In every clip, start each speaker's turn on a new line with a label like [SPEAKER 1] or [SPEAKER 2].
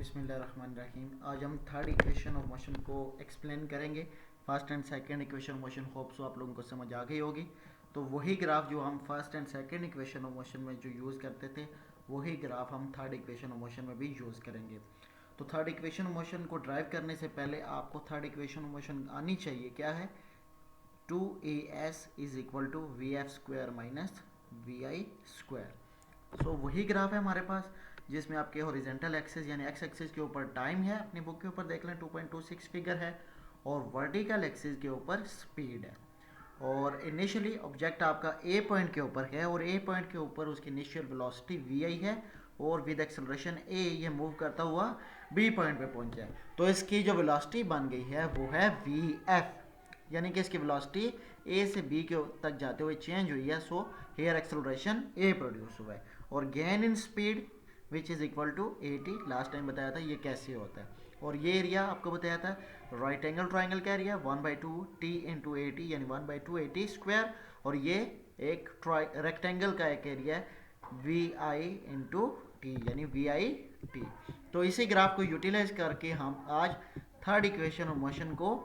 [SPEAKER 1] बिस्मिल्लाहिर्रहमानिर्रहीम। आज हम थर्ड इक्वेशन ऑफ मोशन को एक्सप्लेन करेंगे। First and second equation motion hope so आप लोगों को समझ आ गई होगी। तो वही ग्राफ जो हम first and second equation of motion में जो यूज़ करते थे वही ग्राफ हम थर्ड इक्वेशन ऑफ मोशन में भी यूज़ करेंगे। तो थर्ड इक्वेशन ऑफ मोशन को ड्राइव करने से पहले आपको थर्ड इक्वेशन ऑफ मोशन आनी चाहिए। क्या है? 2as is equal to V F square minus V I square. So वही ग्राफ है हमारे पास जिसमें आपके हॉरिजेंटल एक्सिस यानी एक्स एक्सिस के ऊपर टाइम है, अपनी बुक के ऊपर देख लें 2.26 फिगर है, और वर्टिकल एक्सिस के ऊपर स्पीड है। और इनिशियली ऑब्जेक्ट आपका ए पॉइंट के ऊपर है और ए पॉइंट के ऊपर उसकी इनिशियल वेलोसिटी वी आई है और विद एक्सेलरेशन ए ये मूव करता हुआ बी पॉइंट पे पहुंचा है। तो इसकी जो वेलोसिटी बन गई है वो है वी एफ, यानी कि इसकी वेलोसिटी ए से बी के तक जाते हुए चेंज हुई है। So here acceleration a produce हुआ है और gain in speed which is equal to 80। Last time बताया था ये कैसे होता है। और ये एरिया आपको बताया था राइट एंगल ट्राइंगल का एरिया 1/2 टी इंटू 80 यानी 1/2 80 स्क्वायर, और ये एक रेक्टेंगल का एक एरिया है वी आई इंटू टी यानी वी आई टी। तो इसी ग्राफ को यूटिलाइज करके हम आज थर्ड इक्वेशन ऑफ मोशन को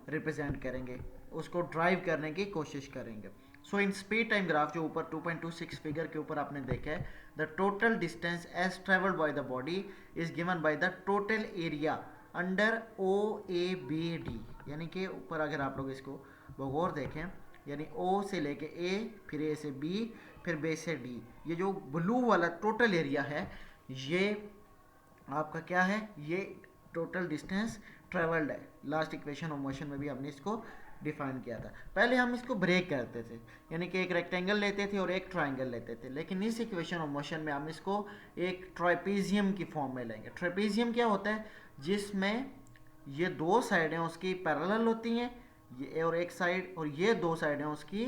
[SPEAKER 1] रिप्रेजेंट करेंगे, उसको ड्राइव करने की कोशिश करेंगे। So in speed time graph जो ऊपर 2.26 फिगर के ऊपर आपने देखा है, the total distance as travelled by the body is given by the total area under O A B D. यानी कि ऊपर अगर आप लोग इसको बगौर देखें, यानी ओ से लेके ए, फिर ए से बी, फिर बी से डी, ये जो ब्लू वाला टोटल एरिया है ये आपका क्या है? ये टोटल डिस्टेंस ट्रेवल्ड है। लास्ट इक्वेशन ऑफ मोशन में भी हमने इसको डिफाइन किया था। पहले हम इसको ब्रेक करते थे, यानी कि एक रेक्टेंगल लेते थे और एक ट्राइंगल लेते थे, लेकिन इस इक्वेशन ऑफ मोशन में हम इसको एक ट्राइपीजियम की फॉर्म में लेंगे। ट्राइपीजियम क्या होता है? जिसमें ये दो साइडें उसकी पैरेलल होती हैं, ये और एक साइड, और ये दो साइडें उसकी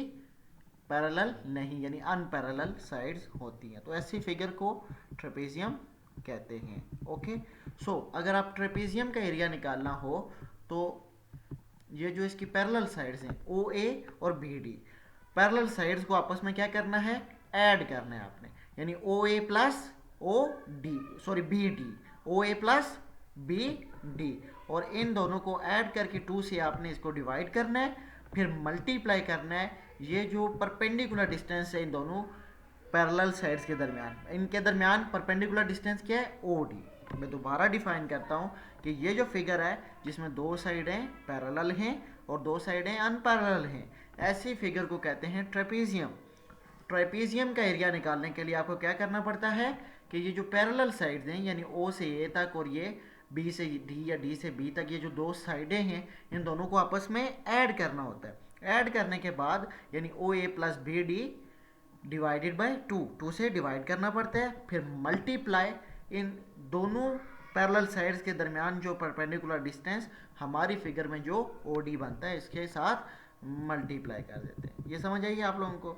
[SPEAKER 1] पैरेलल नहीं यानी अनपैरेलल साइड्स होती हैं। तो ऐसी फिगर को ट्रेपेजियम कहते हैं। ओके, सो अगर आप ट्रेपेजियम का एरिया निकालना हो तो ये जो इसकी पैरेलल साइड्स हैं ओ ए और बी डी, पैरेलल साइड्स को आपस में क्या करना है? ऐड करना है आपने, यानी O A plus O D, sorry B D, O A plus B D, और इन दोनों को ऐड करके 2 से आपने इसको डिवाइड करना है, फिर मल्टीप्लाई करना है ये जो परपेंडिकुलर डिस्टेंस है इन दोनों पैरेलल साइड्स के दरमियान। इनके दरमियान परपेंडिकुलर डिस्टेंस क्या है? O D. मैं दोबारा डिफाइन करता हूँ कि ये जो फिगर है जिसमें दो साइडें पैरेलल हैं और दो साइडें अनपैरेलल हैं, ऐसी फिगर को कहते हैं ट्रेपेजियम। ट्रेपेजियम का एरिया निकालने के लिए आपको क्या करना पड़ता है कि ये जो पैरेलल साइड्स हैं यानी ओ से ए तक और ये बी से डी या डी से बी तक, ये जो दो साइडें हैं इन दोनों को आपस में ऐड करना होता है। ऐड करने के बाद यानी O A plus B D divided by 2 से डिवाइड करना पड़ता है, फिर मल्टीप्लाई इन दोनों पैरेलल साइड्स के दरमियान जो परपेंडिकुलर डिस्टेंस हमारी फिगर में जो ओ डी बनता है इसके साथ मल्टीप्लाई कर देते हैं। ये समझ आइए आप लोगों को?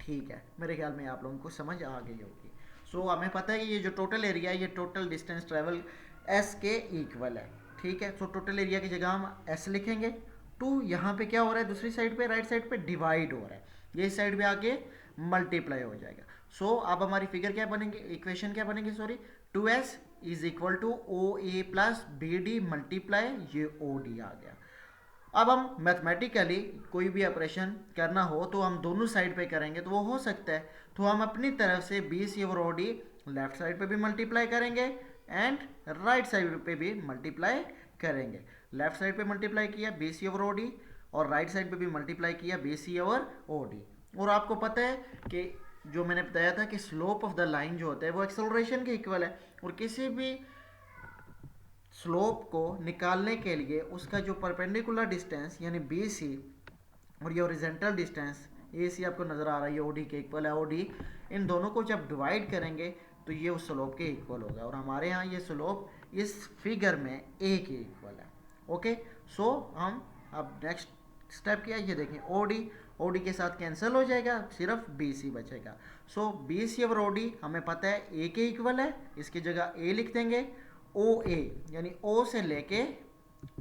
[SPEAKER 1] ठीक है, मेरे ख्याल में आप लोगों को समझ आ गई होगी। सो हमें पता है कि ये जो टोटल एरिया है ये टोटल डिस्टेंस ट्रेवल एस के इक्वल है। ठीक है, सो टोटल एरिया की जगह हम एस लिखेंगे। 2 यहाँ पे क्या हो रहा है? दूसरी साइड पे, राइट साइड पे डिवाइड हो रहा है, ये इस साइड पे आके मल्टीप्लाई हो जाएगा। सो अब हमारी फिगर क्या बनेगी, इक्वेशन क्या बनेगी, sorry, 2s is equal to O A plus B D multiply ये ओ डी आ गया। अब हम मैथमेटिकली कोई भी ऑपरेशन करना हो तो हम दोनों साइड पे करेंगे तो वो हो सकता है, तो हम अपनी तरफ से बी सी और ओ डी लेफ्ट साइड पे भी मल्टीप्लाई करेंगे एंड राइट साइड पे भी मल्टीप्लाई करेंगे। लेफ्ट साइड पे मल्टीप्लाई किया B C over O D, और राइट साइड पे भी मल्टीप्लाई किया B C over O D. और आपको पता है कि जो मैंने बताया था कि स्लोप ऑफ द लाइन जो होता है वो एक्सेलरेशन के इक्वल है, और किसी भी स्लोप को निकालने के लिए उसका जो परपेंडिकुलर डिस्टेंस यानी बी सी और ये ओरिजेंटल डिस्टेंस ए सी आपको नज़र आ रहा है, ये ओ डी के इक्वल है। ओ डी, इन दोनों को जब डिवाइड करेंगे तो ये उस स्लोप के इक्वल होगा, और हमारे यहाँ ये स्लोप इस फिगर में ए के इक्वल है। ओके, सो हम अब नेक्स्ट स्टेप क्या है ये देखें, ओ डी के साथ कैंसिल हो जाएगा, सिर्फ बी सी बचेगा। सो बी सी और ओ डी हमें पता है ए के इक्वल है, इसकी जगह ए लिख देंगे। ओ ए यानी ओ से लेके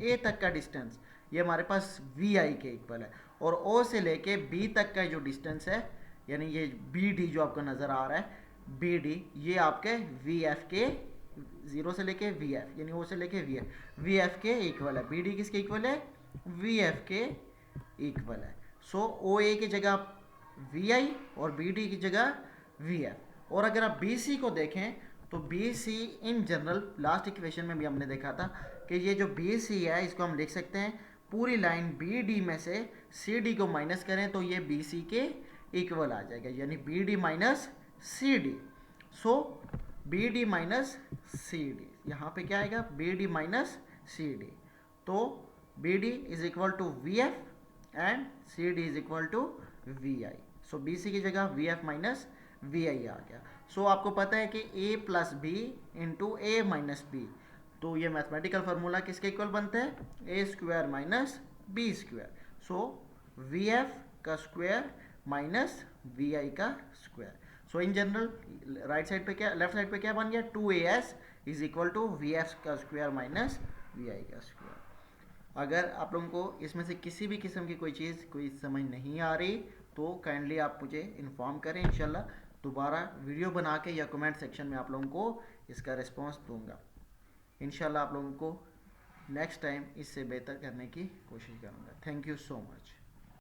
[SPEAKER 1] ए तक का डिस्टेंस ये हमारे पास वी आई के इक्वल है, और ओ से लेके बी तक का जो डिस्टेंस है यानी ये बी डी जो आपको नज़र आ रहा है बी डी, ये आपके वी एफ के 0 से लेके वी एफ, यानी ओ से लेके वी एफ के इक्वल है। बी डी किसके इक्वल है? वी एफ के इक्वल है। सो ओ ए की जगह वी आई और बी डी की जगह वी एफ। और अगर आप बी सी को देखें तो B C in general last equation में भी हमने देखा था कि ये जो बी सी है इसको हम लिख सकते हैं पूरी लाइन बी डी में से सी डी को माइनस करें तो ये बी सी के इक्वल आ जाएगा, यानी B D minus C D. So B D minus C D, यहाँ पे क्या आएगा? B D minus C D. तो B D is equal to V F and C D is equal to V I. So B C की जगह V F minus V I आ गया। So आपको पता है कि A plus B into A minus B, तो ये मैथमेटिकल फार्मूला किसके इक्वल बनता है? A square minus B square. So V F का स्क्वायर माइनस वी आई का square. So in general right side पे क्या, लेफ्ट साइड पे क्या बन गया? 2as is equal to V F का स्क्वायर माइनस वी आई का स्क्वायर। अगर आप लोगों को इसमें से किसी भी किस्म की कोई चीज़ कोई समझ नहीं आ रही तो काइंडली आप मुझे इन्फॉर्म करें, इंशाल्लाह दोबारा वीडियो बना के या कमेंट सेक्शन में आप लोगों को इसका रिस्पॉन्स दूंगा। इंशाल्लाह आप लोगों को नेक्स्ट टाइम इससे बेहतर करने की कोशिश करूँगा। Thank you so much.